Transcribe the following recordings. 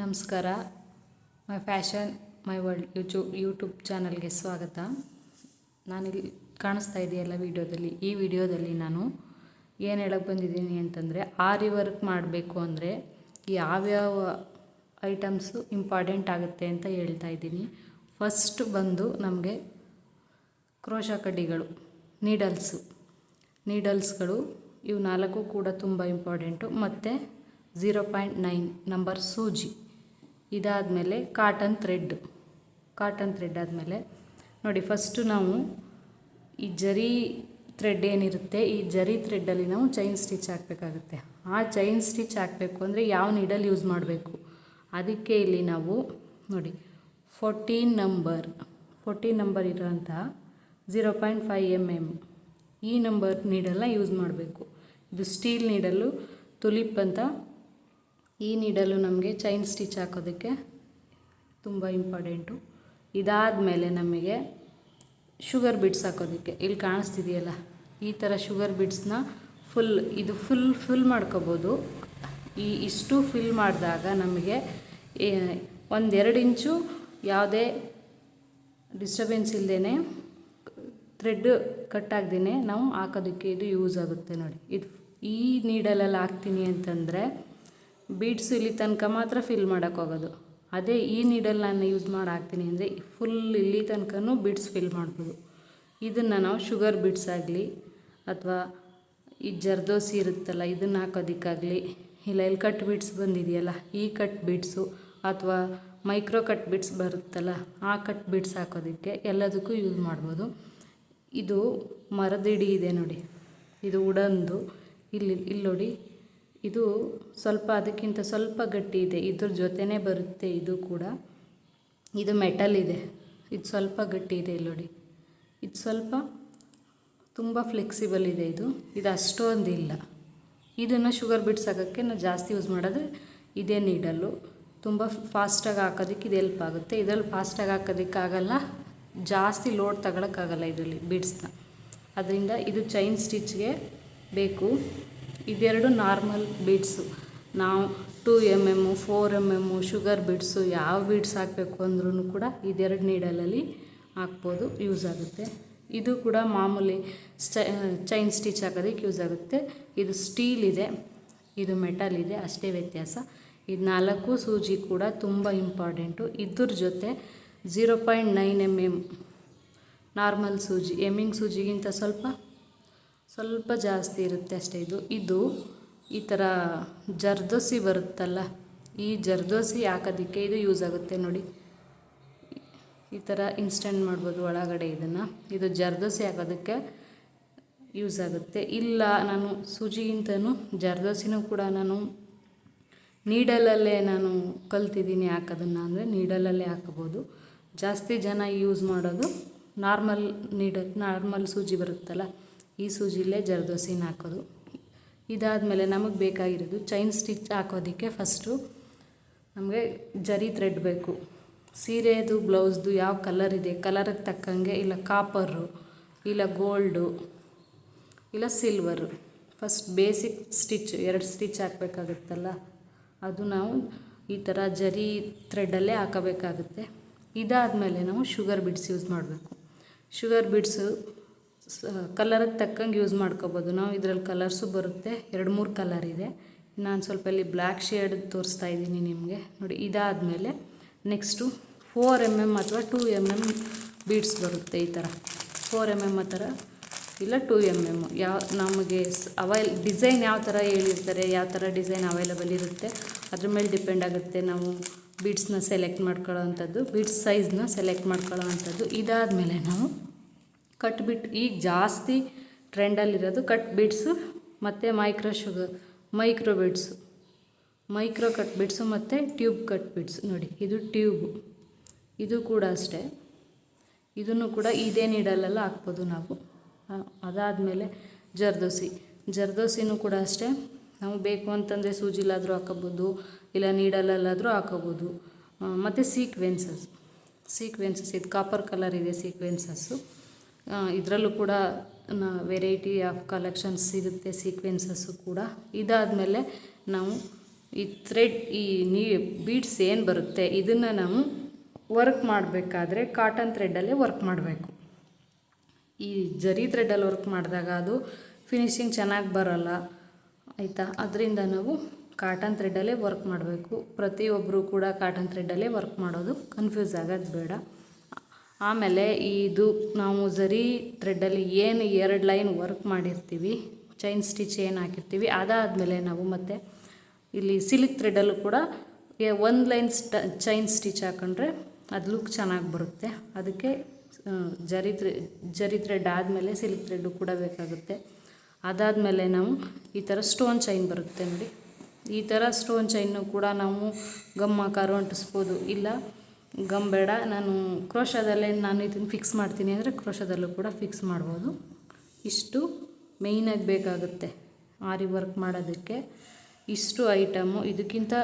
ನಮಸ್ಕಾರ. ಮೈ fashion my world YouTube ಚಾನಲ್ಗೆ ಸ್ವಾಗತ. ನಾನಿಲ್ಲಿ ಕಾಣಿಸ್ತಾ ಇದೆಯಲ್ಲ ಈ ವಿಡಿಯೋದಲ್ಲಿ ನಾನು ಏನು ಹೇಳಕ್ಕೆ ಬಂದಿದ್ದೀನಿ ಅಂತಂದರೆ, ಆರಿ ವರ್ಕ್ ಮಾಡಬೇಕು ಅಂದರೆ ಯಾವ್ಯಾವ ಐಟಮ್ಸು ಇಂಪಾರ್ಟೆಂಟ್ ಆಗುತ್ತೆ ಅಂತ ಹೇಳ್ತಾ ಇದ್ದೀನಿ. ಫಸ್ಟ್ ಬಂದು ನಮಗೆ ಕ್ರೋಶಾ ಕಡ್ಡಿಗಳು, ನೀಡಲ್ಸ್ಗಳು ಇವು 4 ಕೂಡ ತುಂಬ ಇಂಪಾರ್ಟೆಂಟು. ಮತ್ತು 0.9 ನಂಬರ್ ಸೂಜಿ. ಇದಾದಮೇಲೆ ಕಾಟನ್ ಥ್ರೆಡ್ ಆದಮೇಲೆ ನೋಡಿ, ಫಸ್ಟು ನಾವು ಈ ಜರಿ ಥ್ರೆಡ್ ಏನಿರುತ್ತೆ, ಈ ಜರಿ ಥ್ರೆಡ್ಡಲ್ಲಿ ನಾವು ಚೈನ್ ಸ್ಟಿಚ್ ಹಾಕಬೇಕಾಗುತ್ತೆ. ಆ ಚೈನ್ ಸ್ಟಿಚ್ ಹಾಕಬೇಕು ಅಂದರೆ ಯಾವ ನೀಡಲ್ ಯೂಸ್ ಮಾಡಬೇಕು, ಅದಕ್ಕೆ ಇಲ್ಲಿ ನಾವು ನೋಡಿ 14 ನಂಬರ್ ಇರೋಂಥ 0.5 mm ಈ ನಂಬರ್ ನೀಡಲ್ನ ಯೂಸ್ ಮಾಡಬೇಕು. ಇದು ಸ್ಟೀಲ್ ನೀಡಲ್ಲು, ತುಲಿಪ್ ಅಂತ. ಈ ನೀಡಲ್ಲು ನಮಗೆ ಚೈನ್ ಸ್ಟಿಚ್ ಹಾಕೋದಕ್ಕೆ ತುಂಬ ಇಂಪಾರ್ಟೆಂಟು. ಇದಾದಮೇಲೆ ನಮಗೆ ಶುಗರ್ ಬೀಡ್ಸ್ ಹಾಕೋದಕ್ಕೆ ಇಲ್ಲಿ ಕಾಣಿಸ್ತಿದೆಯಲ್ಲ, ಈ ಥರ ಶುಗರ್ ಬೀಡ್ಸ್ನ ಫುಲ್ ಮಾಡ್ಕೋಬೋದು. ಇಷ್ಟು ಫಿಲ್ ಮಾಡಿದಾಗ ನಮಗೆ 1-2 ಇಂಚು ಯಾವುದೇ ಡಿಸ್ಟರ್ಬೆನ್ಸ್ ಇಲ್ಲದೇ, ಥ್ರೆಡ್ ಕಟ್ ಆಗದೇ ನಾವು ಹಾಕೋದಕ್ಕೆ ಇದು ಯೂಸ್ ಆಗುತ್ತೆ. ನೋಡಿ, ಇದು ಈ ನೀಡಲಲ್ಲಿ ಹಾಕ್ತೀನಿ ಅಂತಂದರೆ ಬೀಡ್ಸು ಇಲ್ಲಿ ತನಕ ಮಾತ್ರ ಫಿಲ್ ಮಾಡೋಕ್ಕೋಗೋದು. ಅದೇ ಈ ನೀಡಲ್ ನಾನು ಯೂಸ್ ಮಾಡಿ ಹಾಕ್ತೀನಿ ಅಂದರೆ ಇಲ್ಲಿ ತನಕನೂ ಬೀಡ್ಸ್ ಫಿಲ್ ಮಾಡ್ಬೋದು. ಇದನ್ನು ನಾವು ಶುಗರ್ ಬೀಡ್ಸ್ ಆಗಲಿ ಅಥವಾ ಈ ಜರ್ದೋಸಿ ಇರುತ್ತಲ್ಲ ಇದನ್ನು ಹಾಕೋದಕ್ಕಾಗಲಿ, ಇಲ್ಲ ಇಲ್ಲಿ ಕಟ್ ಬೀಡ್ಸ್ ಬಂದಿದೆಯಲ್ಲ ಈ ಕಟ್ ಬೀಡ್ಸು, ಅಥವಾ ಮೈಕ್ರೋ ಕಟ್ ಬೀಡ್ಸ್ ಬರುತ್ತಲ್ಲ ಆ ಕಟ್ ಬೀಡ್ಸ್ ಹಾಕೋದಕ್ಕೆ ಎಲ್ಲದಕ್ಕೂ ಯೂಸ್ ಮಾಡ್ಬೋದು. ಇದು ಮರದಿಡಿ ಇದೆ ನೋಡಿ, ಇದು ಉಡನ್ದು. ಇಲ್ಲಿ ನೋಡಿ, ಇದು ಸ್ವಲ್ಪ ಅದಕ್ಕಿಂತ ಸ್ವಲ್ಪ ಗಟ್ಟಿ ಇದೆ, ಇದ್ರ ಜೊತೆನೇ ಬರುತ್ತೆ. ಇದು ಕೂಡ ಇದು ಮೆಟಲ್ ಇದೆ, ಇದು ಸ್ವಲ್ಪ ಗಟ್ಟಿ ಇದೆ. ಇಲ್ಲಿ ನೋಡಿ, ಇದು ಸ್ವಲ್ಪ ತುಂಬ ಫ್ಲೆಕ್ಸಿಬಲ್ ಇದೆ. ಇದು ಅಷ್ಟೊಂದಿಲ್ಲ. ಇದನ್ನು ಶುಗರ್ ಬೀಡ್ಸ್ ಹಾಕೋಕ್ಕೆ ನಾವು ಜಾಸ್ತಿ ಯೂಸ್ ಮಾಡೋದು ಇದೇ ನೀಡಲ್ಲು. ತುಂಬ ಫಾಸ್ಟಾಗಿ ಹಾಕೋದಕ್ಕೆ ಇದು ಹೆಲ್ಪ್ ಆಗುತ್ತೆ. ಇದರಲ್ಲಿ ಫಾಸ್ಟಾಗಿ ಹಾಕೋದಕ್ಕಾಗಲ್ಲ, ಜಾಸ್ತಿ ಲೋಡ್ ತಗೊಳಕ್ಕಾಗಲ್ಲ ಇದರಲ್ಲಿ ಬೀಡ್ಸ್ನ. ಅದರಿಂದ ಇದು ಚೈನ್ ಸ್ಟಿಚ್ಗೆ ಬೇಕು. ಇದೆರಡು ನಾರ್ಮಲ್ ಬೀಡ್ಸು. ನಾವು 2 mm 4 mm ಶುಗರ್ ಬೀಡ್ಸು ಯಾವ ಬೀಡ್ಸ್ ಹಾಕಬೇಕು ಅಂದ್ರೂ ಕೂಡ ಇದೆರಡು ನೀಡಲಲ್ಲಿ ಹಾಕ್ಬೋದು, ಯೂಸ್ ಆಗುತ್ತೆ. ಇದು ಕೂಡ ಮಾಮೂಲಿ ಚೈನ್ ಸ್ಟಿಚ್ ಹಾಕೋದಕ್ಕೆ ಯೂಸ್ ಆಗುತ್ತೆ. ಇದು ಸ್ಟೀಲ್ ಇದೆ, ಇದು ಮೆಟಲ್ ಇದೆ, ಅಷ್ಟೇ ವ್ಯತ್ಯಾಸ. ಇದು 4 ಸೂಜಿ ಕೂಡ ತುಂಬ ಇಂಪಾರ್ಟೆಂಟು. ಇದ್ರ ಜೊತೆ 0.9 mm ನಾರ್ಮಲ್ ಸೂಜಿ, ಎಮ್ಮಿಂಗ್ ಸೂಜಿಗಿಂತ ಸ್ವಲ್ಪ ಜಾಸ್ತಿ ಇರುತ್ತೆ ಅಷ್ಟೇ. ಇದು ಈ ಥರ ಜರ್ದೋಸಿ ಬರುತ್ತಲ್ಲ, ಈ ಜರ್ದೋಸಿ ಹಾಕೋದಕ್ಕೆ ಇದು ಯೂಸ್ ಆಗುತ್ತೆ. ನೋಡಿ, ಈ ಥರ ಇನ್ಸ್ಟೆಂಟ್ ಮಾಡ್ಬೋದು ಒಳಗಡೆ ಇದನ್ನು. ಇದು ಜರ್ದೋಸಿ ಹಾಕೋದಕ್ಕೆ ಯೂಸ್ ಆಗುತ್ತೆ. ಇಲ್ಲ ನಾನು ಸೂಜಿಗಿಂತನೂ ಜರ್ದೋಸಿನೂ ಕೂಡ ನಾನು ನೀಡಲಲ್ಲೇ ನಾನು ಕಲ್ತಿದ್ದೀನಿ ಹಾಕೋದನ್ನು ಅಂದರೆ ನೀಡಲಲ್ಲೇ ಹಾಕ್ಬೋದು. ಜಾಸ್ತಿ ಜನ ಯೂಸ್ ಮಾಡೋದು ನಾರ್ಮಲ್ ಸೂಜಿ ಬರುತ್ತಲ್ಲ, ಈ ಸೂಜಿಲೇ ಜರ್ದೋಸಿನ ಹಾಕೋದು. ಇದಾದಮೇಲೆ ನಮಗೆ ಬೇಕಾಗಿರೋದು ಚೈನ್ ಸ್ಟಿಚ್ ಹಾಕೋದಕ್ಕೆ ಫಸ್ಟು ನಮಗೆ ಜರಿ ಥ್ರೆಡ್ ಬೇಕು. ಸೀರೆದು ಬ್ಲೌಸ್ದು ಯಾವ ಕಲರ್ ಇದೆ, ಕಲರಿಗೆ ತಕ್ಕಂಗೆ, ಇಲ್ಲ ಕಾಪರು, ಇಲ್ಲ ಗೋಲ್ಡು, ಇಲ್ಲ silver. First basic stitch 2 stitch ಹಾಕಬೇಕಾಗುತ್ತಲ್ಲ, ಅದು ನಾವು ಈ ಥರ ಜರಿ ಥ್ರೆಡ್ಡಲ್ಲೇ ಹಾಕೋಬೇಕಾಗುತ್ತೆ. ಇದಾದಮೇಲೆ ನಾವು ಶುಗರ್ ಬೀಡ್ಸ್ ಯೂಸ್ ಮಾಡಬೇಕು. ಶುಗರ್ ಬೀಡ್ಸು ಕಲರಿಗೆ ತಕ್ಕಂಗೆ ಯೂಸ್ ಮಾಡ್ಕೋಬೋದು ನಾವು. ಇದರಲ್ಲಿ ಕಲರ್ಸು ಬರುತ್ತೆ, 2-3 ಕಲರ್ ಇದೆ. ನಾನು ಸ್ವಲ್ಪ ಇಲ್ಲಿ ಬ್ಲ್ಯಾಕ್ ಶೇಡ್ ತೋರಿಸ್ತಾ ಇದ್ದೀನಿ ನಿಮಗೆ. ನೋಡಿ, ಇದಾದಮೇಲೆ ನೆಕ್ಸ್ಟು 4 mm ಅಥವಾ 2 mm ಬೀಡ್ಸ್ ಬರುತ್ತೆ. ಈ ಥರ 4 mm ಆ ಥರ, ಇಲ್ಲ 2 mm ಯಾವ ನಮಗೆ ಡಿಸೈನ್ ಯಾವ ಥರ ಹೇಳಿರ್ತಾರೆ, ಯಾವ ಥರ ಡಿಸೈನ್ ಅವೈಲೇಬಲ್ ಇರುತ್ತೆ ಅದ್ರ ಮೇಲೆ ಡಿಪೆಂಡ್ ಆಗುತ್ತೆ. ನಾವು ಬೀಡ್ಸ್ನ ಸೆಲೆಕ್ಟ್ ಮಾಡ್ಕೊಳ್ಳೋ ಅಂಥದ್ದು, ಬೀಡ್ಸ್ ಸೈಜ್ನ ಸೆಲೆಕ್ಟ್ ಮಾಡ್ಕೊಳ್ಳೋ ಅಂಥದ್ದು. ಇದಾದಮೇಲೆ ನಾವು ಕಟ್ ಬೀಟ್, ಈಗ ಜಾಸ್ತಿ ಟ್ರೆಂಡಲ್ಲಿರೋದು ಕಟ್ ಬೀಡ್ಸು ಮತ್ತು micro beads, micro cut beads ಮತ್ತು ಟ್ಯೂಬ್ ಕಟ್ ಬೀಡ್ಸು. ನೋಡಿ, ಇದು ಟ್ಯೂಬು, ಇದು ಕೂಡ ಅಷ್ಟೇ. ಇದನ್ನು ಕೂಡ ಇದೇ ನೀಡಲೆಲ್ಲ ಹಾಕ್ಬೋದು ನಾವು. ಅದಾದಮೇಲೆ ಜರ್ದೋಸಿನೂ ಕೂಡ ಅಷ್ಟೇ. ನಾವು ಬೇಕು ಅಂತಂದರೆ ಸೂಜಿಲಾದರೂ ಹಾಕೋಬೋದು, ಇಲ್ಲ ನೀಡಲಲ್ಲಾದರೂ ಹಾಕೋಬೋದು. ಮತ್ತು ಸೀಕ್ವೆನ್ಸಸ್ ಇದು ಕಾಪರ್ ಕಲರ್ ಇದೆ ಸೀಕ್ವೆನ್ಸಸ್ಸು. ಇದರಲ್ಲೂ ಕೂಡ ವೆರೈಟಿ ಆಫ್ ಕಲೆಕ್ಷನ್ಸ್ ಸಿಗುತ್ತೆ ಸೀಕ್ವೆನ್ಸಸ್ಸು ಕೂಡ. ಇದಾದಮೇಲೆ ನಾವು ಈ ಥ್ರೆಡ್ ಈ ಬೀಡ್ಸ್ ಏನು ಬರುತ್ತೆ ಇದನ್ನು ನಾವು ವರ್ಕ್ ಮಾಡಬೇಕಾದ್ರೆ ಕಾಟನ್ ಥ್ರೆಡ್ಡಲ್ಲೇ ವರ್ಕ್ ಮಾಡಬೇಕು. ಈ ಜರಿ ಥ್ರೆಡ್ಡಲ್ಲಿ ವರ್ಕ್ ಮಾಡಿದಾಗ ಅದು ಫಿನಿಶಿಂಗ್ ಚೆನ್ನಾಗಿ ಬರೋಲ್ಲ ಆಯಿತಾ. ಅದರಿಂದ ನಾವು ಕಾಟನ್ ಥ್ರೆಡ್ಡಲ್ಲೇ ವರ್ಕ್ ಮಾಡಬೇಕು. ಪ್ರತಿಯೊಬ್ಬರು ಕೂಡ ಕಾಟನ್ ಥ್ರೆಡ್ಡಲ್ಲೇ ವರ್ಕ್ ಮಾಡೋದು, ಕನ್ಫ್ಯೂಸ್ ಆಗೋದು ಬೇಡ. ಆಮೇಲೆ ಇದು ನಾವು ಜರಿ ಥ್ರೆಡ್ಡಲ್ಲಿ ಏನು 2 ಲೈನ್ ವರ್ಕ್ ಮಾಡಿರ್ತೀವಿ, ಚೈನ್ ಸ್ಟಿಚ್ ಏನು ಹಾಕಿರ್ತೀವಿ, ಅದಾದಮೇಲೆ ನಾವು ಮತ್ತೆ ಇಲ್ಲಿ ಸಿಲ್ಕ್ ಥ್ರೆಡ್ಡಲ್ಲೂ ಕೂಡ 1 ಲೈನ್ ಚೈನ್ ಸ್ಟಿಚ್ ಹಾಕೊಂಡ್ರೆ ಅದು ಲುಕ್ ಚೆನ್ನಾಗಿ ಬರುತ್ತೆ. ಅದಕ್ಕೆ ಜರಿ ಥ್ರೆಡ್ ಆದಮೇಲೆ ಸಿಲ್ಕ್ ಥ್ರೆಡ್ಡು ಕೂಡ ಬೇಕಾಗುತ್ತೆ. ಅದಾದಮೇಲೆ ನಾವು ಈ ಥರ ಸ್ಟೋನ್ ಚೈನ್ ಬರುತ್ತೆ ನೋಡಿ, ಈ ಥರ ಸ್ಟೋನ್ ಚೈನ್ನು ಕೂಡ ನಾವು ಗಮ್ ಹಾಕಾರು ಅಂಟಿಸ್ಬೋದು. ಇಲ್ಲ ಗಮ್ ಬೇಡ, ನಾನು ಕ್ರೋಶದಲ್ಲೇ ನಾನು ಇದನ್ನು ಫಿಕ್ಸ್ ಮಾಡ್ತೀನಿ ಅಂದರೆ ಕ್ರೋಶದಲ್ಲೂ ಕೂಡ ಫಿಕ್ಸ್ ಮಾಡ್ಬೋದು. ಇಷ್ಟು ಮೇಯ್ನಾಗಿ ಬೇಕಾಗುತ್ತೆ ಆರಿ ವರ್ಕ್ ಮಾಡೋದಕ್ಕೆ. ಇಷ್ಟು ಐಟಮು, ಇದಕ್ಕಿಂತ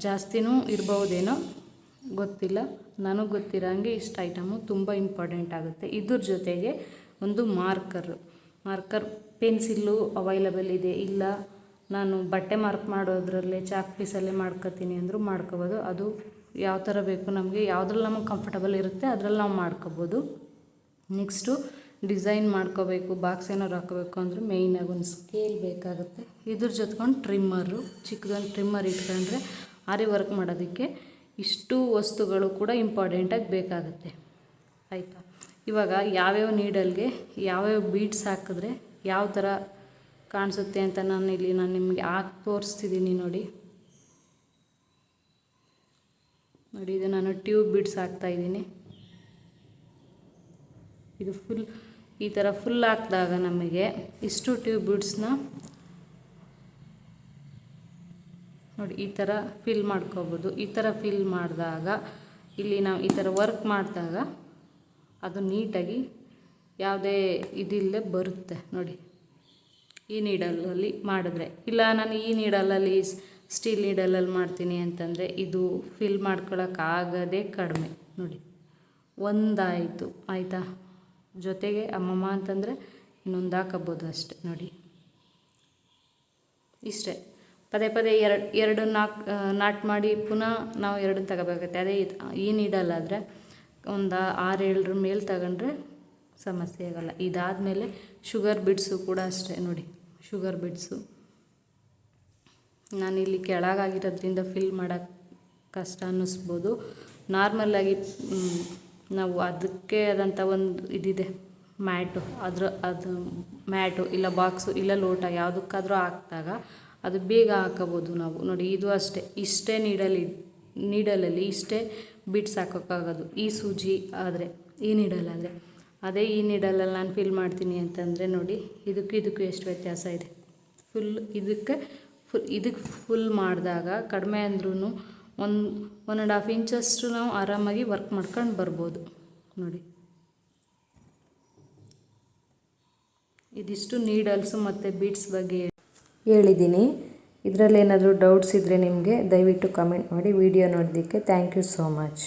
ಜಾಸ್ತಿನೂ ಇರ್ಬೋದೇನೋ ಗೊತ್ತಿಲ್ಲ, ನನಗೆ ಗೊತ್ತಿರೋಂಗೆ ಇಷ್ಟು ಐಟಮು ತುಂಬ ಇಂಪಾರ್ಟೆಂಟ್ ಆಗುತ್ತೆ. ಇದ್ರ ಜೊತೆಗೆ ಒಂದು ಮಾರ್ಕರ್ ಪೆನ್ಸಿಲ್ಲು ಅವೈಲಬಲ್ ಇದೆ. ಇಲ್ಲ ನಾನು ಬಟ್ಟೆ ಮಾರ್ಕ್ ಮಾಡೋದ್ರಲ್ಲೇ ಚಾಕ್ ಪೀಸಲ್ಲೇ ಮಾಡ್ಕೊತೀನಿ ಅಂದರೂ ಮಾಡ್ಕೋಬೋದು. ಅದು ಯಾವ ಥರ ಬೇಕು ನಮಗೆ, ಯಾವುದ್ರಲ್ಲಿ ನಮಗೆ ಕಂಫರ್ಟಬಲ್ ಇರುತ್ತೆ ಅದರಲ್ಲಿ ನಾವು ಮಾಡ್ಕೋಬೋದು. ನೆಕ್ಸ್ಟು ಡಿಸೈನ್ ಮಾಡ್ಕೋಬೇಕು, ಬಾಕ್ಸ್ ಏನಾದ್ರು ಹಾಕೋಬೇಕು ಅಂದರೆ ಮೇಯ್ನಾಗಿ ಒಂದು ಸ್ಕೇಲ್ ಬೇಕಾಗುತ್ತೆ. ಇದ್ರ ಜೊತೆಗೊಂಡು ಟ್ರಿಮ್ಮರು, ಚಿಕ್ಕದೊಂದು ಟ್ರಿಮ್ಮರ್ ಇಟ್ಕೊಂಡ್ರೆ ಆರಿ ವರ್ಕ್ ಮಾಡೋದಕ್ಕೆ ಇಷ್ಟು ವಸ್ತುಗಳು ಕೂಡ ಇಂಪಾರ್ಟೆಂಟಾಗಿ ಬೇಕಾಗುತ್ತೆ ಆಯಿತಾ. ಇವಾಗ ಯಾವ್ಯಾವ ನೀಡಲ್ಗೆ ಯಾವ್ಯಾವ ಬೀಡ್ಸ್ ಹಾಕಿದ್ರೆ ಯಾವ ಥರ ಕಾಣಿಸುತ್ತೆ ಅಂತ ನಾನು ನಿಮಗೆ ಹಾಕಿ ತೋರಿಸ್ತಿದ್ದೀನಿ ನೋಡಿ. ಇದು ನಾನು ಟ್ಯೂಬ್ ಬೀಡ್ಸ್ ಹಾಕ್ತಾಯಿದ್ದೀನಿ. ಇದು ಫುಲ್ ಈ ಥರ ಫುಲ್ ಹಾಕಿದಾಗ ನಮಗೆ ಇಷ್ಟು ಟ್ಯೂಬ್ ಬೀಡ್ಸ್ನ ನೋಡಿ ಈ ಥರ ಫಿಲ್ ಮಾಡ್ಕೋಬೋದು. ಈ ಥರ ಫಿಲ್ ಮಾಡಿದಾಗ ಇಲ್ಲಿ ನಾವು ಈ ಥರ ವರ್ಕ್ ಮಾಡಿದಾಗ ಅದು ನೀಟಾಗಿ ಯಾವುದೇ ಇದಿಲ್ಲದೆ ಬರುತ್ತೆ ನೋಡಿ ಈ ನೀಡಲಲ್ಲಿ ಮಾಡಿದ್ರೆ. ಇಲ್ಲ ನಾನು ಈ ನೀಡಲಲ್ಲಿ ಸ್ಟೀಲ್ ನೀಡಲಲ್ಲಿ ಮಾಡ್ತೀನಿ ಅಂತಂದರೆ ಇದು ಫಿಲ್ ಮಾಡ್ಕೊಳಕ್ಕಾಗದೇ ಕಡಿಮೆ ನೋಡಿ. ಒಂದಾಯಿತು ಆಯಿತಾ, ಜೊತೆಗೆ ಅಮ್ಮಮ್ಮ ಅಂತಂದರೆ ಇನ್ನೊಂದು ಹಾಕೋಬೋದು ಅಷ್ಟೆ ನೋಡಿ. ಇಷ್ಟೇ, ಪದೇ ಪದೇ ಎರಡು ನಾಟ್ ಮಾಡಿ ಪುನಃ ನಾವು 2 ತಗೋಬೇಕಾಗುತ್ತೆ. ಅದೇ ಈ ನೀಡಲ್ಲಾದರೆ ಒಂದು 6-7 ಮೇಲೆ ತಗೊಂಡ್ರೆ ಸಮಸ್ಯೆ ಆಗೋಲ್ಲ. ಇದಾದಮೇಲೆ ಶುಗರ್ ಬೀಡ್ಸು ಕೂಡ ಅಷ್ಟೇ ನೋಡಿ. ಶುಗರ್ ಬೀಡ್ಸು ನಾನಿಲ್ಲಿ ಕೆಳಗಾಗಿರೋದ್ರಿಂದ ಫಿಲ್ ಮಾಡೋಕ್ಕೆ ಕಷ್ಟ ಅನ್ನಿಸ್ಬೋದು. ನಾರ್ಮಲಾಗಿ ನಾವು ಅದಕ್ಕೆ ಆದಂಥ ಒಂದು ಇದಿದೆ ಮ್ಯಾಟು, ಅದು ಮ್ಯಾಟು ಇಲ್ಲ ಬಾಕ್ಸು ಇಲ್ಲ ಲೋಟ ಯಾವುದಕ್ಕಾದರೂ ಹಾಕಿದಾಗ ಅದು ಬೇಗ ಹಾಕೋಬೋದು ನಾವು ನೋಡಿ. ಇದು ಅಷ್ಟೇ, ಇಷ್ಟೇ ನೀಡಲಲ್ಲಿ ಇಷ್ಟೇ ಬೀಡ್ಸ್ ಹಾಕೋಕ್ಕಾಗೋದು ಈ ಸೂಜಿ ಆದರೆ, ಈ ನೀಡಲಾದರೆ. ಅದೇ ಈ ನೀಡಲಲ್ಲಿ ನಾನು ಫಿಲ್ ಮಾಡ್ತೀನಿ ಅಂತಂದರೆ ನೋಡಿ ಇದಕ್ಕೂ ಎಷ್ಟು ವ್ಯತ್ಯಾಸ ಇದೆ. ಇದಕ್ಕೆ ಫುಲ್ ಮಾಡಿದಾಗ ಕಡಿಮೆ ಅಂದ್ರೂ 1.5 ಇಂಚಷ್ಟು ನಾವು ಆರಾಮಾಗಿ ವರ್ಕ್ ಮಾಡ್ಕೊಂಡು ಬರ್ಬೋದು ನೋಡಿ. ಇದಿಷ್ಟು ನೀಡಲ್ಸು ಮತ್ತು ಬೀಡ್ಸ್ ಬಗ್ಗೆ ಹೇಳಿದ್ದೀನಿ. ಇದರಲ್ಲಿ ಏನಾದರೂ ಡೌಟ್ಸ್ ಇದ್ದರೆ ನಿಮಗೆ ದಯವಿಟ್ಟು ಕಮೆಂಟ್ ಮಾಡಿ. ವಿಡಿಯೋ ನೋಡೋದಕ್ಕೆ ಥ್ಯಾಂಕ್ ಯು ಸೋ ಮಚ್.